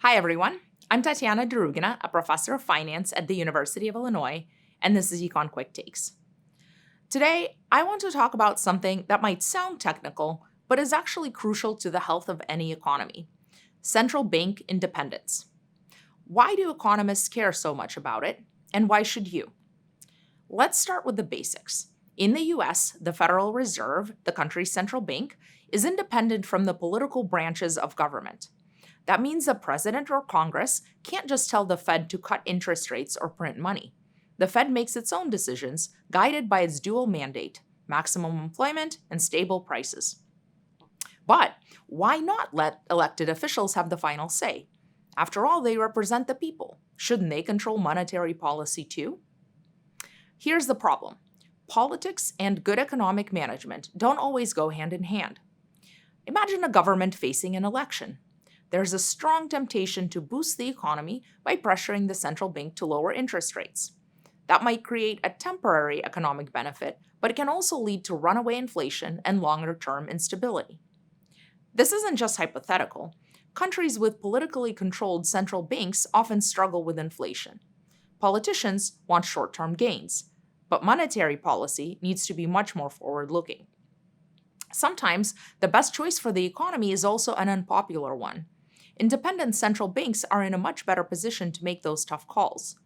Hi, everyone. I'm Tatiana Derugina, a professor of finance at the University of Illinois, and this is Econ Quick Takes. Today, I want to talk about something that might sound technical, but is actually crucial to the health of any economy: central bank independence. Why do economists care so much about it, and why should you? Let's start with the basics. In the US, the Federal Reserve, the country's central bank, is independent from the political branches of government. That means the president or Congress can't just tell the Fed to cut interest rates or print money. The Fed makes its own decisions, guided by its dual mandate: maximum employment and stable prices. But why not let elected officials have the final say? After all, they represent the people. Shouldn't they control monetary policy too? Here's the problem: politics and good economic management don't always go hand in hand. Imagine a government facing an election. There's a strong temptation to boost the economy by pressuring the central bank to lower interest rates. That might create a temporary economic benefit, but it can also lead to runaway inflation and longer term instability. This isn't just hypothetical. Countries with politically controlled central banks often struggle with inflation. Politicians want short term gains, but monetary policy needs to be much more forward looking. Sometimes the best choice for the economy is also an unpopular one. Independent central banks are in a much better position to make those tough calls.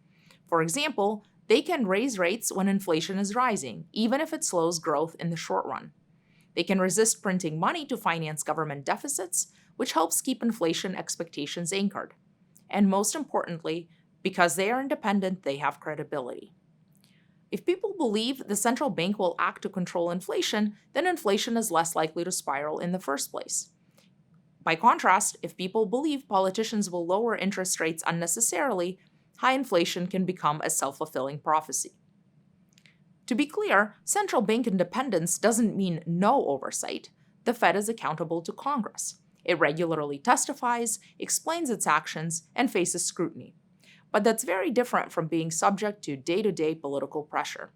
For example, they can raise rates when inflation is rising, even if it slows growth in the short run. They can resist printing money to finance government deficits, which helps keep inflation expectations anchored. And most importantly, because they are independent, they have credibility. If people believe the central bank will act to control inflation, then inflation is less likely to spiral in the first place. By contrast, if people believe politicians will lower interest rates unnecessarily, high inflation can become a self-fulfilling prophecy. To be clear, central bank independence doesn't mean no oversight. The Fed is accountable to Congress. It regularly testifies, explains its actions, and faces scrutiny. But that's very different from being subject to day-to-day political pressure.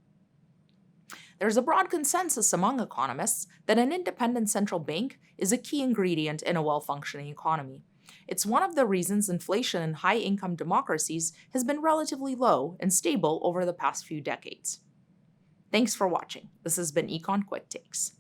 There's a broad consensus among economists that an independent central bank is a key ingredient in a well-functioning economy. It's one of the reasons inflation in high-income democracies has been relatively low and stable over the past few decades. Thanks for watching. This has been Econ Quick Takes.